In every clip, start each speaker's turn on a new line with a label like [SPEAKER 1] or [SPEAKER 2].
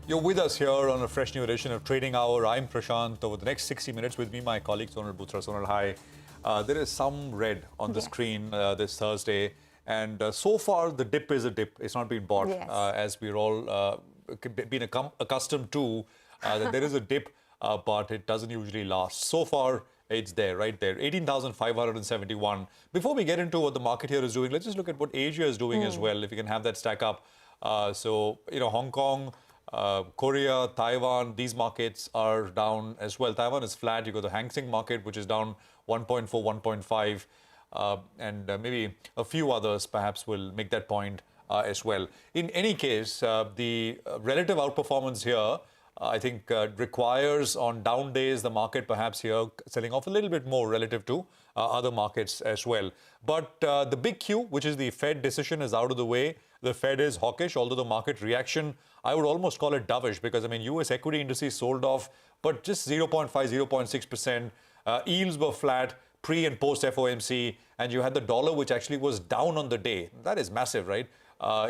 [SPEAKER 1] You're with us here on a fresh new edition of Trading Hour. I'm Prashant. Over the next 60 minutes with me, my colleague Sonal Bhutra. Sonal, hi. There is some red on the screen this Thursday. And so far, the dip is a dip. It's not been bought, as we're all been accustomed to. That there is a dip, but it doesn't usually last. So far, it's there, right there, 18,571. Before we get into what the market here is doing, let's just look at what Asia is doing as well, if you can have that stack up. So, you know, Hong Kong, Korea, Taiwan, these markets are down as well. Taiwan is flat. You got the Hang Seng market, which is down 1.4, 1.5, and maybe a few others perhaps will make that point as well. In any case, the relative outperformance here, I think requires on down days the market perhaps here selling off a little bit more relative to other markets as well. But the big Q, which is the Fed decision, is out of the way. The Fed is hawkish, although the market reaction, I would almost call it dovish, because, I mean, US equity indices sold off, but just 0.5, 0.6%. Yields were flat pre and post FOMC, and you had the dollar, which actually was down on the day. That is massive, right?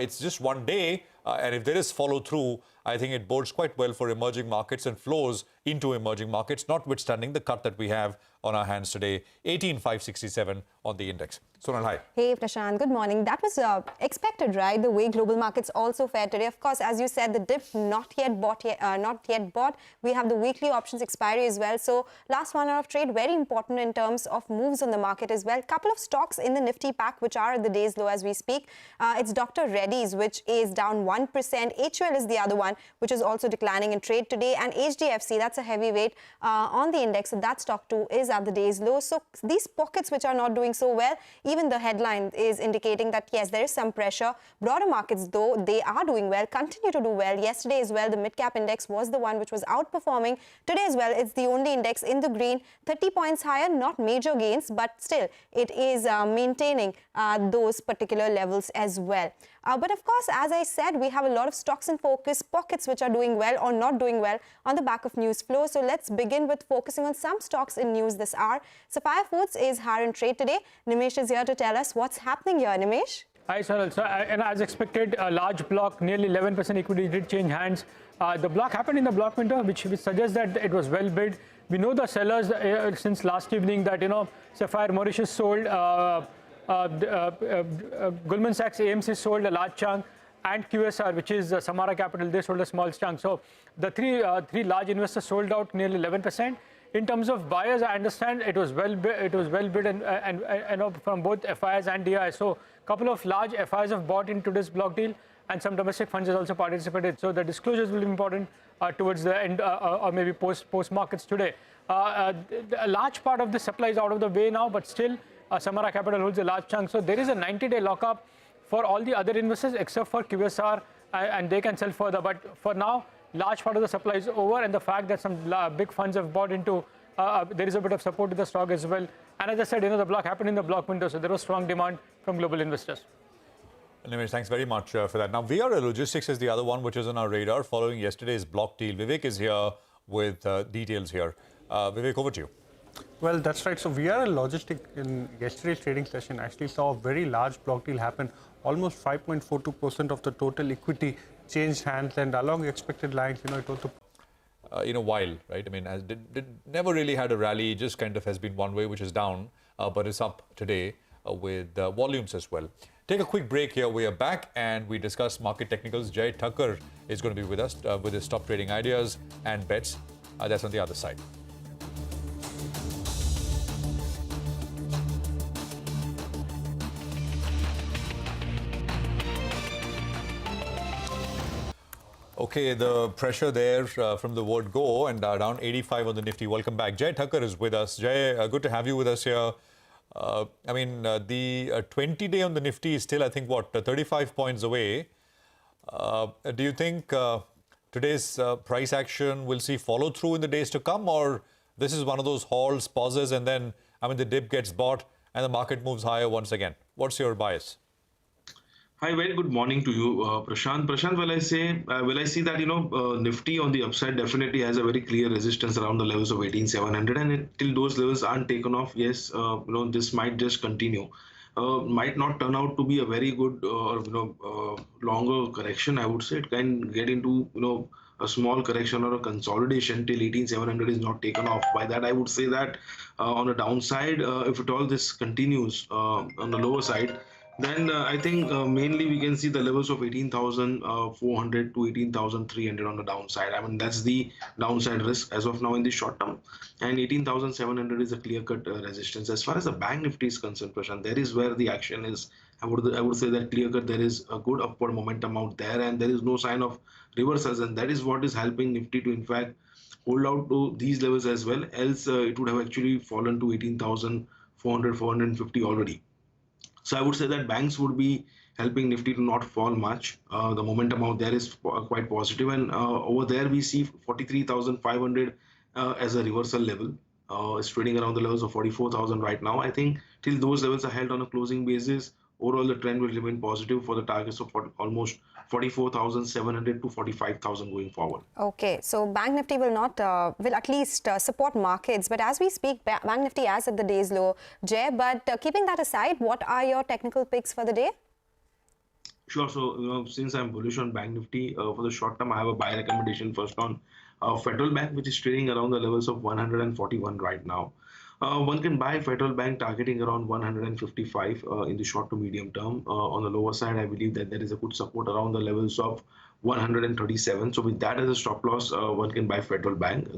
[SPEAKER 1] It's just one day, and if there is follow through, I think it bodes quite well for emerging markets and flows into emerging markets, notwithstanding the cut that we have on our hands today, 18,567 on the index. Sonal, hi.
[SPEAKER 2] Hey, Prashant. Good morning. That was expected, right? The way global markets also fared today. Of course, as you said, the dip not yet bought. We have the weekly options expiry as well. So last 1 hour of trade, very important in terms of moves on the market as well. Couple of stocks in the Nifty pack, which are at the day's low as we speak. It's Dr. Reddy's, which is down 1%. HUL is the other one, which is also declining in trade today. And HDFC, that's a heavyweight on the index. So that stock too is at the day's low. So these pockets which are not doing so well, even the headline is indicating that, yes, there is some pressure. Broader markets, though, they are doing well, continue to do well. Yesterday as well, the mid-cap index was the one which was outperforming. Today as well, it's the only index in the green, 30 points higher, not major gains, but still, it is maintaining those particular levels as well. But of course, as I said, we have a lot of stocks in focus, pockets which are doing well or not doing well on the back of news flow. So let's begin with focusing on some stocks in news this hour. Sapphire Foods is higher in trade today. Nimesh is here to tell us what's happening here. Nimesh?
[SPEAKER 3] Hi, Sonal. So, and as expected, a large block, nearly 11% equity did change hands. The block happened in the block window, which suggests that it was well bid. We know the sellers since last evening that, you know, Sapphire Mauritius sold, Goldman Sachs AMC sold a large chunk, and QSR, which is Samara Capital, they sold a small chunk. So the three large investors sold out nearly 11%. In terms of buyers, I understand it was well bid, and from both FIs and DI. So a couple of large FIs have bought into this block deal, and some domestic funds have also participated. So the disclosures will be important towards the end or maybe post markets today. A large part of the supply is out of the way now, but still Samara Capital holds a large chunk. So there is a 90-day lockup for all the other investors except for QSR, and they can sell further. But for now, large part of the supply is over, and the fact that some big funds have bought into, there is a bit of support to the stock as well. And as I said, you know, the block happened in the block window, so there was strong demand from global investors.
[SPEAKER 1] Anyways, thanks very much for that. Now, VRL Logistics is the other one which is on our radar following yesterday's block deal. Vivek is here with details here. Vivek, over to you.
[SPEAKER 4] Well, that's right. So VRL Logistics in yesterday's trading session actually saw a very large block deal happen. Almost 5.42% of the total equity changed hands, and along expected lines, you know, it also
[SPEAKER 1] in a while, right? I mean, never really had a rally, just kind of has been one way, which is down, but it's up today with volumes as well. Take a quick break here. We are back and we discuss market technicals. Jay Thakur is going to be with us with his top trading ideas and bets. That's on the other side. Okay, the pressure there from the word go, and down 85 on the Nifty. Welcome back. Jay Thakur is with us. Jay, good to have you with us here. I mean, the 20-day on the Nifty is still, I think, what, 35 points away. Do you think today's price action will see follow through in the days to come, or this is one of those halts, pauses, and then, I mean, the dip gets bought and the market moves higher once again? What's your bias?
[SPEAKER 5] Hi, very good morning to you, Prashant. Prashant, will I see that, you know, Nifty on the upside definitely has a very clear resistance around the levels of 18,700, and until those levels aren't taken off, yes, you know, this might just continue. Might not turn out to be a very good or longer correction. I would say it can get into a small correction or a consolidation till 18,700 is not taken off. By that, I would say that on a downside, if at all this continues on the lower side, then I think mainly we can see the levels of 18,400 to 18,300 on the downside. I mean, that's the downside risk as of now in the short term. And 18,700 is a clear-cut resistance. As far as the Bank Nifty is concerned, Prashant, there is where the action is. I would say that clear-cut there is a good upward momentum out there, and there is no sign of reversals, and that is what is helping Nifty to in fact hold out to these levels as well. Else, it would have actually fallen to 18,400, 450 already. So I would say that banks would be helping Nifty to not fall much. The momentum out there is quite positive, and over there we see 43,500 as a reversal level. It's trading around the levels of 44,000 right now. I think till those levels are held on a closing basis, overall the trend will remain positive for the targets of almost 44,700 to 45,000 going forward.
[SPEAKER 2] Okay, so Bank Nifty will not, will at least support markets. But as we speak, Bank Nifty is at the day's low, Jay. But keeping that aside, what are your technical picks for the day?
[SPEAKER 5] Sure. So, since I'm bullish on Bank Nifty, for the short term, I have a buy recommendation first on Federal Bank, which is trading around the levels of 141 right now. One can buy Federal Bank targeting around 155 in the short to medium term. On the lower side, I believe that there is a good support around the levels of 137. So with that as a stop loss, one can buy Federal Bank.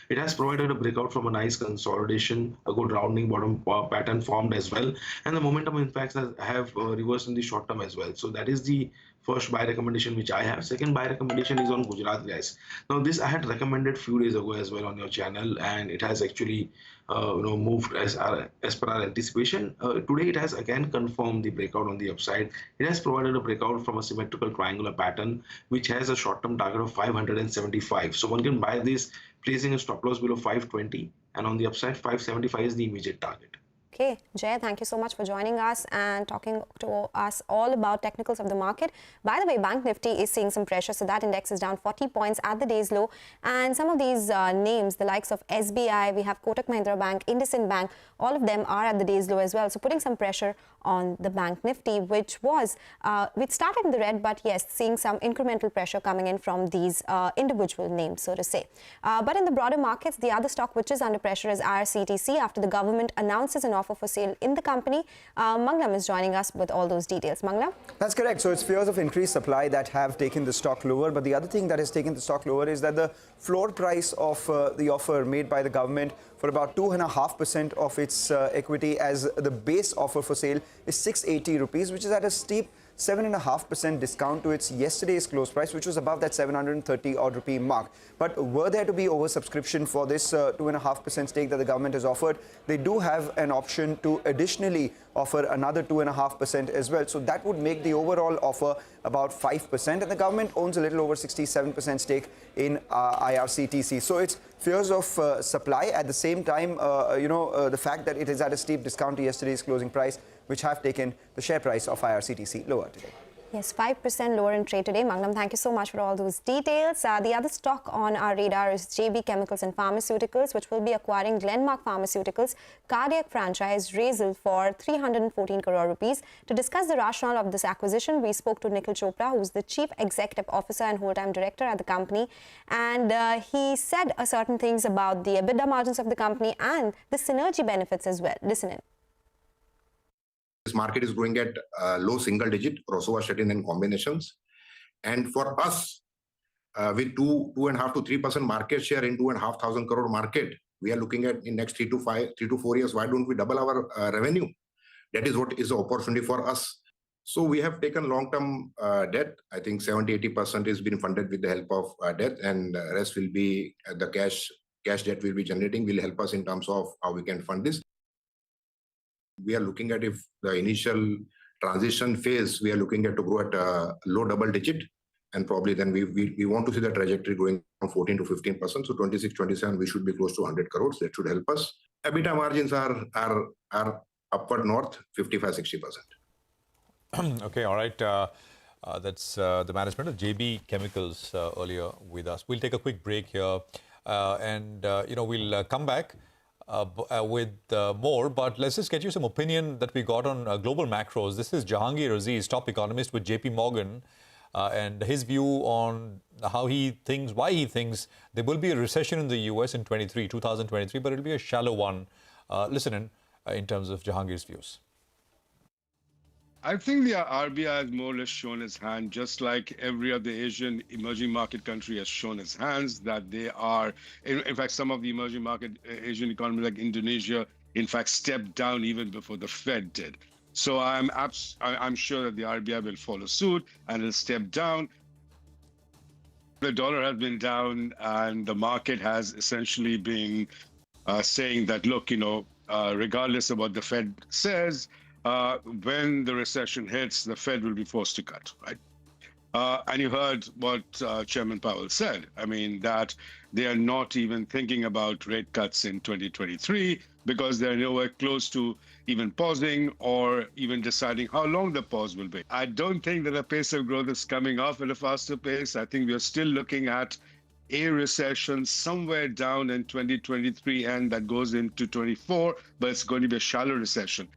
[SPEAKER 5] It has provided a breakout from a nice consolidation, a good rounding bottom pattern formed as well, and the momentum in fact have reversed in the short term as well. So that is the first buy recommendation which I have. Second buy recommendation is on Gujarat Gas. Now this I had recommended few days ago as well on your channel, and it has actually moved as per our anticipation. Today it has again confirmed the breakout on the upside. It has provided a breakout from a symmetrical triangular pattern which has a short-term target of 575. So one can buy this placing a stop loss below 520, and on the upside 575 is the immediate target.
[SPEAKER 2] Okay, Jay, thank you so much for joining us and talking to us all about technicals of the market. By the way, Bank Nifty is seeing some pressure, so that index is down 40 points at the day's low. And some of these names, the likes of SBI, we have Kotak Mahindra Bank, IndusInd Bank, all of them are at the day's low as well. So putting some pressure on the Bank Nifty, which started in the red, but yes, seeing some incremental pressure coming in from these individual names, so to say. But in the broader markets, the other stock which is under pressure is IRCTC after the government announces an offer for sale in the company. Manglam is joining us with all those details. Manglam?
[SPEAKER 6] That's correct. So it's fears of increased supply that have taken the stock lower. But the other thing that has taken the stock lower is that the floor price of the offer made by the government for about 2.5% of its equity as the base offer for sale is 680 rupees, which is at a steep 7.5% discount to its yesterday's close price, which was above that 730 odd rupee mark. But were there to be oversubscription for this 2.5% stake that the government has offered, they do have an option to additionally offer another 2.5% as well. So that would make the overall offer about 5%. And the government owns a little over 67% stake in IRCTC. So it's fears of supply at the same time, the fact that it is at a steep discount to yesterday's closing price, which have taken the share price of IRCTC lower today.
[SPEAKER 2] Yes, 5% lower in trade today. Manglam, thank you so much for all those details. The other stock on our radar is JB Chemicals and Pharmaceuticals, which will be acquiring Glenmark Pharmaceuticals' cardiac franchise Razel for 314 crore rupees. To discuss the rationale of this acquisition, we spoke to Nikhil Chopra, who's the Chief Executive Officer and whole-time Director at the company. And he said certain things about the EBITDA margins of the company and the synergy benefits as well. Listen in.
[SPEAKER 7] This market is growing at low single digit rosuvastatin and combinations, and for us, with 2.5 to 3% market share in 2,500 crore market, we are looking at in next 3 to 4 years. Why don't we double our revenue? That is what is the opportunity for us. So we have taken long-term debt. I think 70-80% is being funded with the help of debt, and rest will be the cash debt we'll be generating will help us in terms of how we can fund this. We are looking at, if the initial transition phase, we are looking at to grow at a low double digit, and probably then we want to see the trajectory going from 14 to 15%. So 26, 27, we should be close to 100 crores. That should help us. EBITDA margins are upward north, 55-60%.
[SPEAKER 1] Okay, all right. That's the management of JB Chemicals earlier with us. We'll take a quick break here, and we'll come back with more, but let's just get you some opinion that we got on global macros. This is Jahangir Aziz, top economist with JP Morgan. and his view on how he thinks, why he thinks there will be a recession in the US in 2023, but it'll be a shallow one. Listen in terms of Jahangir's views.
[SPEAKER 8] I think the RBI has more or less shown its hand, just like every other Asian emerging market country has shown its hands, that they are, in fact, some of the emerging market Asian economies like Indonesia, in fact, stepped down even before the Fed did. So I'm sure that the RBI will follow suit and will step down. The dollar has been down and the market has essentially been saying that, look, regardless of what the Fed says, when the recession hits, the Fed will be forced to cut, right? And you heard what Chairman Powell said. I mean, that they are not even thinking about rate cuts in 2023 because they're nowhere close to even pausing or even deciding how long the pause will be. I don't think that the pace of growth is coming off at a faster pace. I think we're still looking at a recession somewhere down in 2023, and that goes into 24, but it's going to be a shallow recession.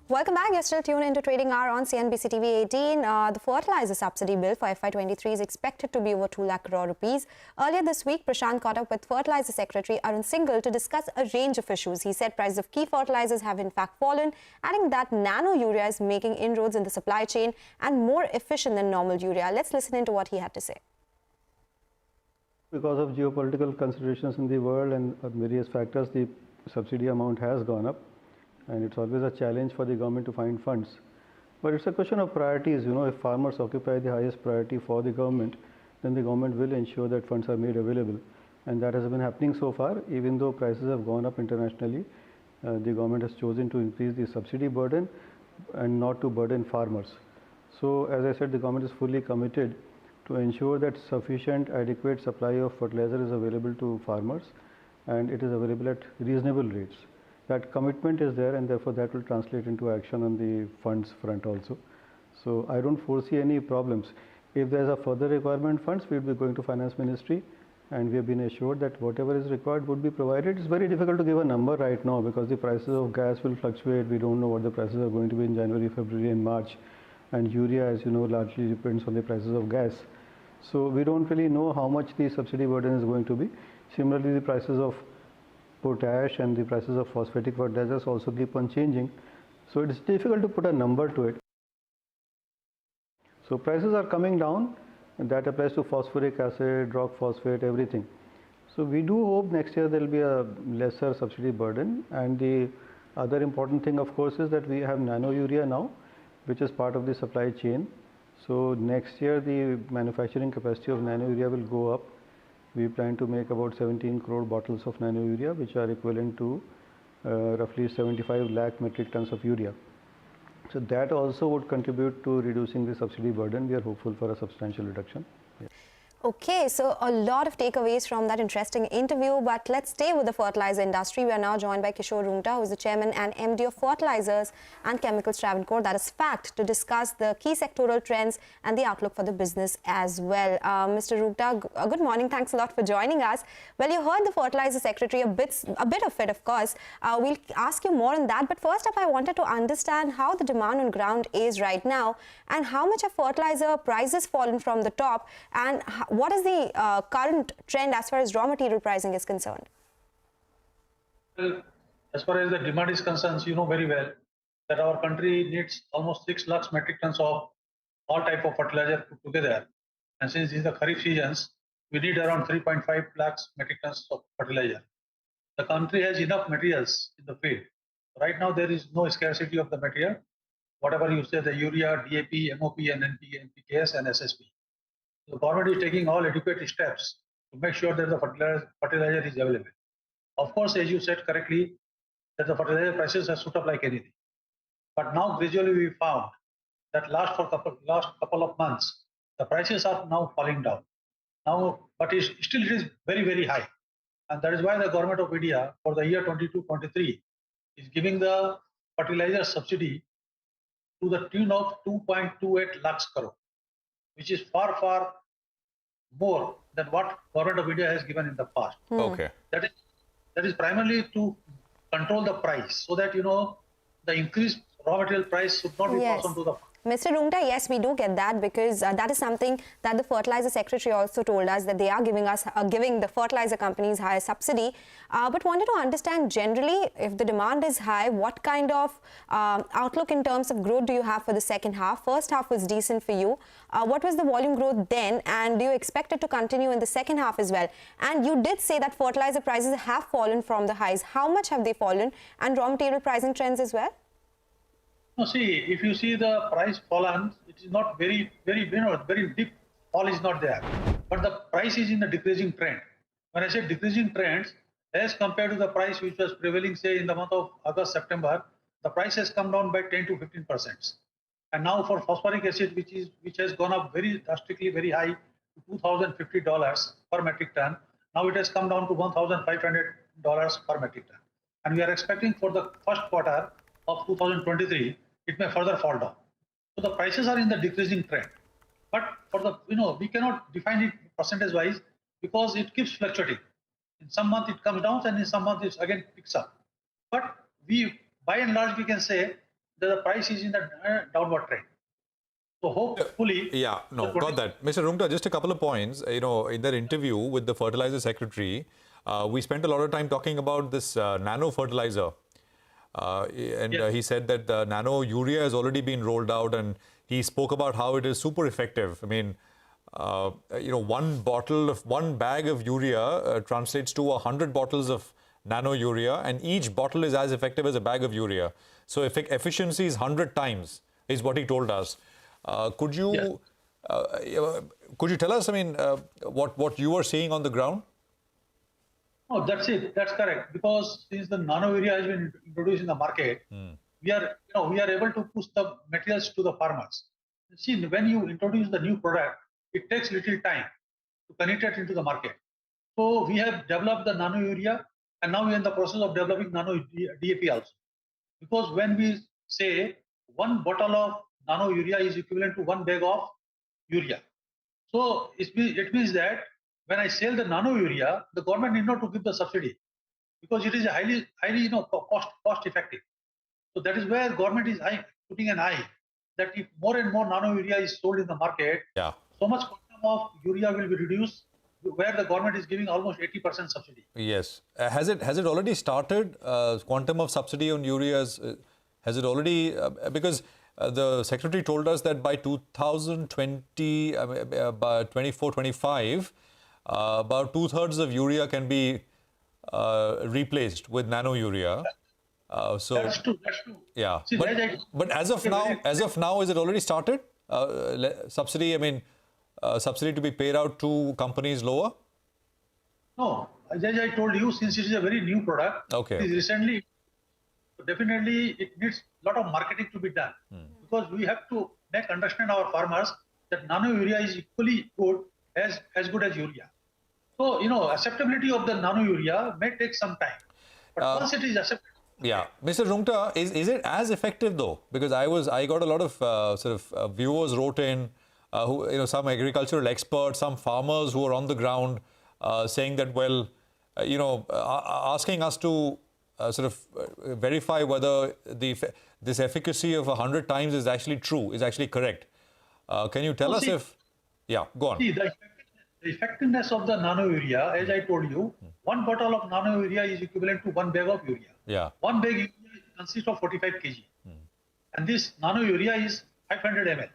[SPEAKER 2] Welcome back. You're still tuned into Trading Hour on CNBC-TV18. The fertilizer subsidy bill for FY23 is expected to be over 2 lakh crore rupees. Earlier this week, Prashant caught up with Fertilizer Secretary Arun Singhal to discuss a range of issues. He said prices of key fertilizers have in fact fallen, adding that nano urea is making inroads in the supply chain and more efficient than normal urea. Let's listen into what he had to say.
[SPEAKER 9] Because of geopolitical considerations in the world and various factors, the subsidy amount has gone up. And it's always a challenge for the government to find funds. But it's a question of priorities. If farmers occupy the highest priority for the government, then the government will ensure that funds are made available. And that has been happening so far. Even though prices have gone up internationally, the government has chosen to increase the subsidy burden and not to burden farmers. So, as I said, the government is fully committed to ensure that sufficient, adequate supply of fertilizer is available to farmers, and it is available at reasonable rates. That commitment is there, and therefore that will translate into action on the funds front also. So I don't foresee any problems. If there is a further requirement funds, we will be going to Finance Ministry, and we have been assured that whatever is required would be provided. It's very difficult to give a number right now because the prices of gas will fluctuate. We don't know what the prices are going to be in January, February and March. And urea, as you know, largely depends on the prices of gas. So we don't really know how much the subsidy burden is going to be. Similarly, the prices of potash and the prices of phosphatic fertilizers also keep on changing. So it's difficult to put a number to it. So prices are coming down, and that applies to phosphoric acid, rock phosphate, everything. So we do hope next year there will be a lesser subsidy burden. And the other important thing, of course, is that we have nano urea now, which is part of the supply chain. So next year the manufacturing capacity of nano urea will go up. We plan to make about 17 crore bottles of nano urea, which are equivalent to roughly 75 lakh metric tons of urea. So that also would contribute to reducing the subsidy burden. We are hopeful for a substantial reduction. Yeah.
[SPEAKER 2] Okay, so a lot of takeaways from that interesting interview, but let's stay with the fertilizer industry. We are now joined by Kishore Rungta, who is the chairman and MD of Fertilizers and Chemicals Travancore, that is FACT, to discuss the key sectoral trends and the outlook for the business as well. Mr. Rungta, good morning. Thanks a lot for joining us. Well, you heard the Fertilizer Secretary a bit of it, of course. We'll ask you more on that, but first up, I wanted to understand how the demand on ground is right now and how much have fertilizer prices fallen from the top, and what is the current trend as far as raw material pricing is concerned?
[SPEAKER 10] Well, as far as the demand is concerned, you know very well that our country needs almost 6 lakhs metric tons of all type of fertilizer put together. And since these are the Kharif seasons, we need around 3.5 lakhs metric tons of fertilizer. The country has enough materials in the field. Right now, there is no scarcity of the material. Whatever you say, the urea, DAP, MOP, and NPKs and SSP. The government is taking all adequate steps to make sure that the fertilizer is available. Of course, as you said correctly, that the fertilizer prices have shoot up like anything. But now gradually we found that last couple of months, the prices are now falling down. Now, but it is very, very high. And that is why the government of India for the year 22-23 is giving the fertilizer subsidy to the tune of 2.28 lakhs crore. which is far, far more than what government of India has given in the past.
[SPEAKER 1] Okay.
[SPEAKER 10] That is primarily to control the price, so that the increased raw material price should not be passed on to the.
[SPEAKER 2] Mr. Rungta, yes, we do get that, because that is something that the fertilizer secretary also told us, that they are giving the fertilizer companies higher subsidy. But wanted to understand generally, if the demand is high, what kind of outlook in terms of growth do you have for the second half? First half was decent for you. What was the volume growth then, and do you expect it to continue in the second half as well? And you did say that fertilizer prices have fallen from the highs. How much have they fallen, and raw material pricing trends as well?
[SPEAKER 10] No, see, if you see the price fallen, it is not very deep fall is not there. But the price is in the decreasing trend. When I say decreasing trends, as compared to the price which was prevailing, say, in the month of August, September, the price has come down by 10 to 15%. And now for phosphoric acid, which has gone up very drastically, very high, to $2,050 per metric ton, now it has come down to $1,500 per metric ton. And we are expecting for the first quarter of 2023, it may further fall down. So the prices are in the decreasing trend. But for the, we cannot define it percentage wise, because it keeps fluctuating. In some month it comes down, and in some month it again picks up. But by and large, we can say that the price is in the downward trend. So hopefully...
[SPEAKER 1] Yeah, no, got that. Mr. Rungta, just a couple of points. In that interview with the fertilizer secretary, we spent a lot of time talking about this nano fertilizer. He said that the nano urea has already been rolled out, and he spoke about how it is super effective. I mean, one bag of urea translates to 100 bottles of nano urea, and each bottle is as effective as a bag of urea. So efficiency is 100 times, is what he told us. Could you tell us, what you are seeing on the ground?
[SPEAKER 10] Oh, that's it. That's correct. Because since the nano urea has been introduced in the market, we are able to push the materials to the farmers. See, when you introduce the new product, it takes little time to penetrate into the market. So we have developed the nano urea, and now we are in the process of developing nano DAP also. Because when we say one bottle of nano urea is equivalent to one bag of urea, so it means that when I sell the nano urea, the government need not to give the subsidy, because it is a highly cost effective. So that is where government is putting an eye that if more and more nano urea is sold in the market, so much quantum of urea will be reduced, where the government is giving almost 80% subsidy.
[SPEAKER 1] Yes. Has it already started? Quantum of subsidy on urea, has it already? Because the secretary told us that by 2020, by 24-25, about 2/3 of urea can be replaced with nano urea.
[SPEAKER 10] That's true.
[SPEAKER 1] Yeah.
[SPEAKER 10] See,
[SPEAKER 1] but as of now, is it already started? Subsidy, subsidy to be paid out to companies lower?
[SPEAKER 10] No, as I told you, since it is a very new product,
[SPEAKER 1] okay.
[SPEAKER 10] It is recently, definitely it needs a lot of marketing to be done, because we have to make understand our farmers that nano urea is equally good as good as urea. So, acceptability of the nano urea may take some time, but once it is accepted.
[SPEAKER 1] Yeah, Mr. Rungta, is it as effective though? Because I got a lot of viewers wrote in, some agricultural experts, some farmers who are on the ground, saying that, well, asking us to verify whether this efficacy of 100 times is actually true, is actually correct. Can you tell us if? Yeah, go on.
[SPEAKER 10] See, the effectiveness of the nano urea, as I told you, one bottle of nano urea is equivalent to one bag of urea.
[SPEAKER 1] Yeah.
[SPEAKER 10] One bag urea consists of 45 kg. And this nano urea is 500 ml.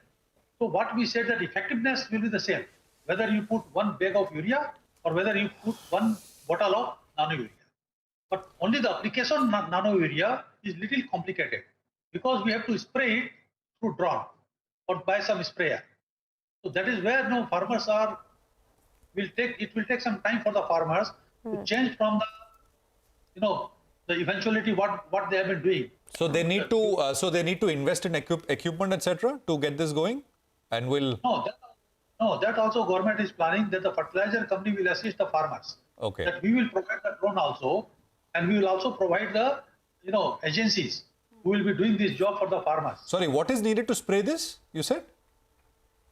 [SPEAKER 10] So what we said that effectiveness will be the same, whether you put one bag of urea or whether you put one bottle of nano urea. But only the application of nano urea is little complicated, because we have to spray it through drone or by some sprayer. So that is where farmers it will take some time for the farmers to change from the eventuality what they have been doing.
[SPEAKER 1] So they need to invest in equipment, etc., to get this going, and will.
[SPEAKER 10] No, that also government is planning that the fertilizer company will assist the farmers.
[SPEAKER 1] Okay.
[SPEAKER 10] That we will provide the drone also, and we will also provide the agencies who will be doing this job for the farmers.
[SPEAKER 1] Sorry, what is needed to spray this? You said.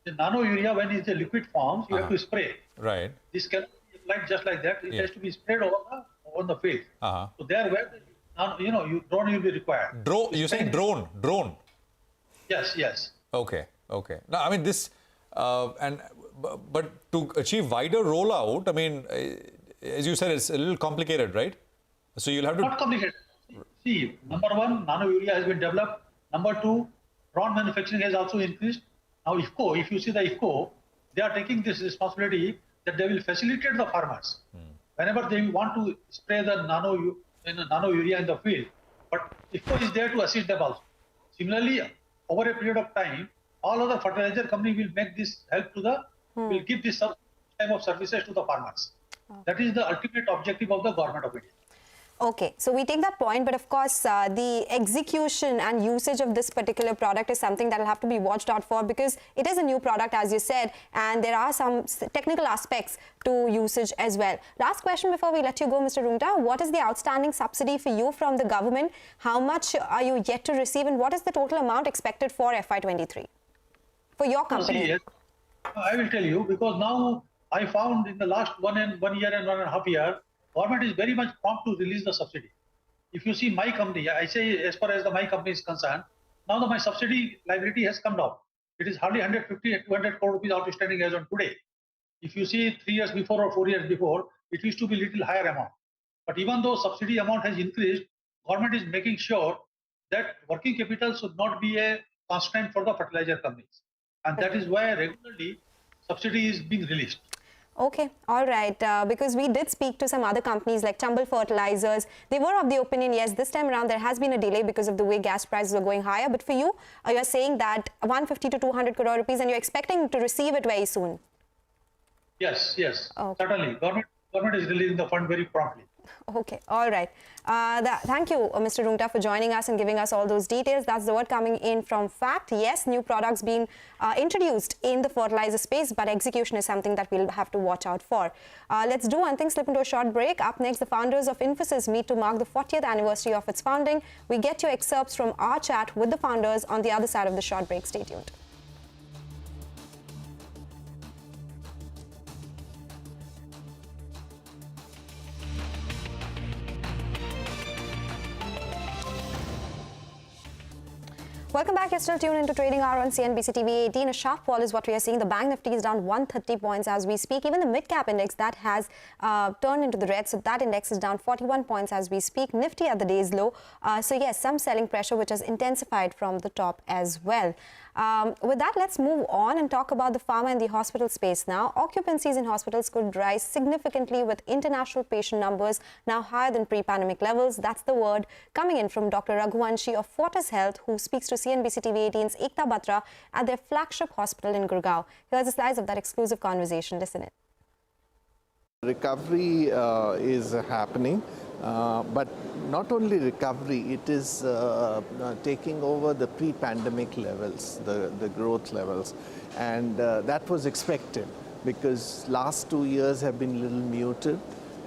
[SPEAKER 10] The nano urea, when it's a liquid form, you have to spray.
[SPEAKER 1] Right.
[SPEAKER 10] This cannot be applied just like that. It has to be sprayed over the field. So there, where drone will be required.
[SPEAKER 1] Drone. You saying drone? Drone.
[SPEAKER 10] Yes. Yes.
[SPEAKER 1] Okay. Okay. Now, I mean this, but to achieve wider rollout, I mean, as you said, it's a little complicated, right? So you'll have to.
[SPEAKER 10] Not complicated. See, number one, nano urea has been developed. Number two, drone manufacturing has also increased. Now, IFCO, if you see the IFCO, they are taking this responsibility that they will facilitate the farmers whenever they want to spray the nano urea in the field. But IFCO is there to assist them also. Similarly, over a period of time, all other fertilizer companies will make this help to will give this type of services to the farmers. That is the ultimate objective of the government of India.
[SPEAKER 2] Okay, so we take that point, but of course, the execution and usage of this particular product is something that will have to be watched out for, because it is a new product, as you said, and there are some technical aspects to usage as well. Last question before we let you go, Mr. Rungta. What is the outstanding subsidy for you from the government? How much are you yet to receive, and what is the total amount expected for FY23 for your company?
[SPEAKER 10] Yes, I will tell you, because now I found in the last 1 year and 1.5 years, government is very much prompt to release the subsidy. If you see my company, I say as far as my company is concerned, now my subsidy liability has come down. It is hardly 150 200 crore rupees outstanding as on today. If you see 3 years before or 4 years before, it used to be little higher amount. But even though subsidy amount has increased, government is making sure that working capital should not be a constraint for the fertilizer companies. And that is why regularly subsidy is being released.
[SPEAKER 2] Okay, all right, because we did speak to some other companies like Chambal Fertilizers. They were of the opinion, yes, this time around there has been a delay because of the way gas prices are going higher. But for you, you're saying that 150 to 200 crore rupees and you're expecting to receive it very soon.
[SPEAKER 10] Yes, yes, certainly. Government is releasing the fund very promptly.
[SPEAKER 2] Okay, all right. Thank you, Mr. Rungta, for joining us and giving us all those details. That's the word coming in from FACT. Yes, new products being introduced in the fertilizer space, but execution is something that we'll have to watch out for. Let's do one thing, slip into a short break. Up next, the founders of Infosys meet to mark the 40th anniversary of its founding. We get your excerpts from our chat with the founders on the other side of the short break. Stay tuned. Welcome back. You're still tuned into Trading Hour on CNBC-TV18. A sharp fall is what we are seeing. The Bank Nifty is down 130 points as we speak. Even the mid-cap index, that has turned into the red. So that index is down 41 points as we speak. Nifty at the day's low. So yes, some selling pressure which has intensified from the top as well. With that, let's move on and talk about the pharma and the hospital space now. Occupancies in hospitals could rise significantly with international patient numbers now higher than pre-pandemic levels. That's the word coming in from Dr. Raghuvanshi of Fortis Health, who speaks to CNBC-TV18's Ekta Batra at their flagship hospital in Gurgaon. Here's a slice of that exclusive conversation. Listen in.
[SPEAKER 11] Recovery is happening, but not only recovery, it is taking over the pre-pandemic levels, the growth levels, and that was expected because last 2 years have been a little muted,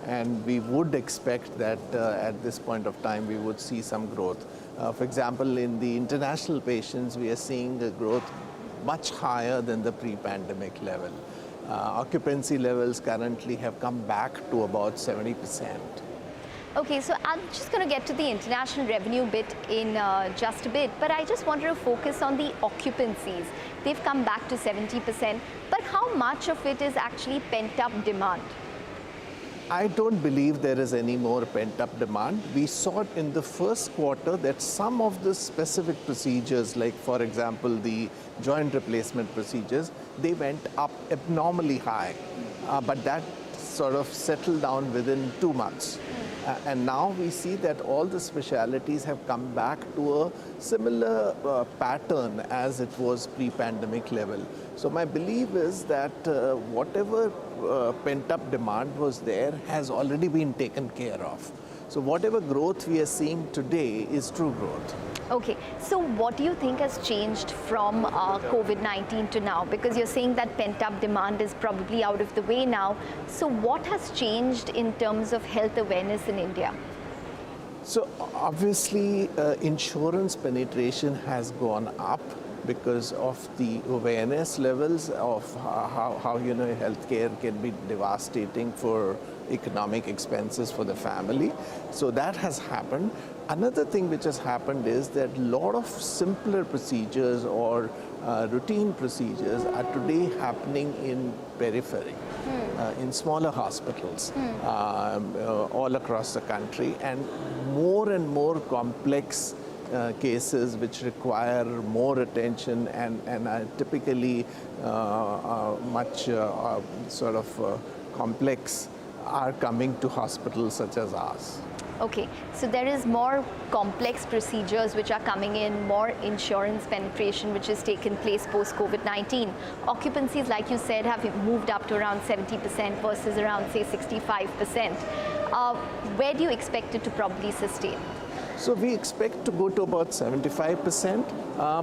[SPEAKER 11] and we would expect that at this point of time we would see some growth. For example, in the international patients, we are seeing a growth much higher than the pre-pandemic level. Occupancy levels currently have come back to about 70%.
[SPEAKER 12] Okay, so I'm just going to get to the international revenue bit in just a bit, but I just wanted to focus on the occupancies. They've come back to 70%, but how much of it is actually pent-up demand?
[SPEAKER 11] I don't believe there is any more pent-up demand. We saw it in the first quarter that some of the specific procedures, like for example the joint replacement procedures, they went up abnormally high, but that sort of settled down within 2 months. And now we see that all the specialities have come back to a similar pattern as it was pre-pandemic level. So my belief is that whatever pent-up demand was there has already been taken care of. So whatever growth we are seeing today is true growth.
[SPEAKER 12] Okay, so what do you think has changed from COVID-19 to now? Because you're saying that pent-up demand is probably out of the way now. So what has changed in terms of health awareness in India?
[SPEAKER 11] So obviously insurance penetration has gone up, because of the awareness levels of how healthcare can be devastating for economic expenses for the family. So that has happened. Another thing which has happened is that a lot of simpler procedures or routine procedures are today happening in periphery, in smaller hospitals all across the country, and more complex cases which require more attention and are typically much complex are coming to hospitals such as ours.
[SPEAKER 12] Okay, so there is more complex procedures which are coming in, more insurance penetration which has taken place post-COVID-19. Occupancies, like you said, have moved up to around 70% versus around, say, 65%. Where do you expect it to probably sustain?
[SPEAKER 11] So we expect to go to about 75%,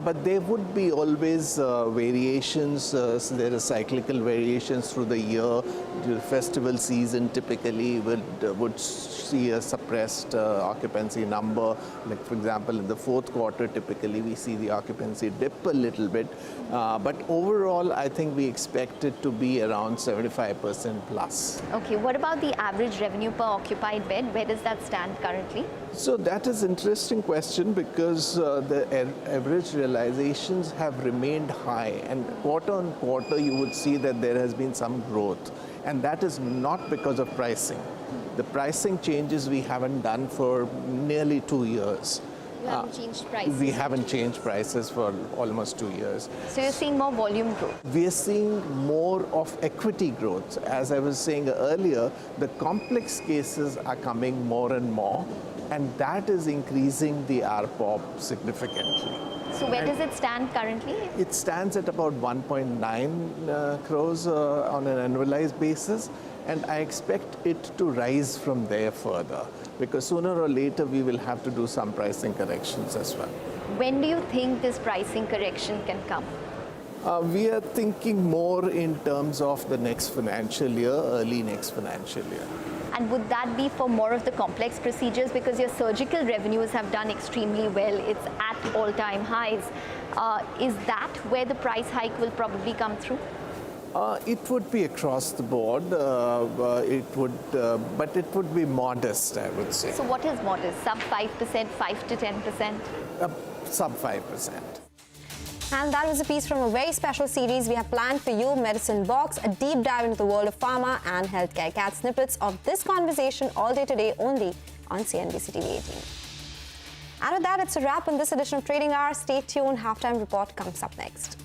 [SPEAKER 11] but there would be always variations. So there are cyclical variations through the year. The festival season typically would see a suppressed occupancy number. Like, for example, in the fourth quarter, typically we see the occupancy dip a little bit. But overall, I think we expect it to be around 75% plus.
[SPEAKER 12] Okay, what about the average revenue per occupied bed? Where does that stand currently?
[SPEAKER 11] So that is an interesting question, because the average realizations have remained high, and quarter on quarter you would see that there has been some growth, and that is not because of pricing. The pricing changes we haven't done for nearly 2 years.
[SPEAKER 12] You haven't changed prices?
[SPEAKER 11] We haven't changed prices for almost 2 years.
[SPEAKER 12] So you're seeing more volume growth?
[SPEAKER 11] We are seeing more of equity growth. As I was saying earlier, the complex cases are coming more and more, and that is increasing the ARPOB significantly.
[SPEAKER 12] So where does it stand currently?
[SPEAKER 11] It stands at about 1.9 crores on an annualized basis, and I expect it to rise from there further, because sooner or later we will have to do some pricing corrections as well.
[SPEAKER 12] When do you think this pricing correction can come?
[SPEAKER 11] We are thinking more in terms of the next financial year, early next financial year.
[SPEAKER 12] And would that be for more of the complex procedures? Because your surgical revenues have done extremely well. It's at all-time highs. Is that where the price hike will probably come through?
[SPEAKER 11] It would be across the board. But it would be modest, I would say.
[SPEAKER 12] So what is modest? Sub 5%, 5 to 10%?
[SPEAKER 11] Sub 5%.
[SPEAKER 2] And that was a piece from a very special series we have planned for you, Medicine Box, a deep dive into the world of pharma and healthcare. Catch snippets of this conversation all day today only on CNBC-TV18. And with that, it's a wrap on this edition of Trading Hour. Stay tuned. Halftime report comes up next.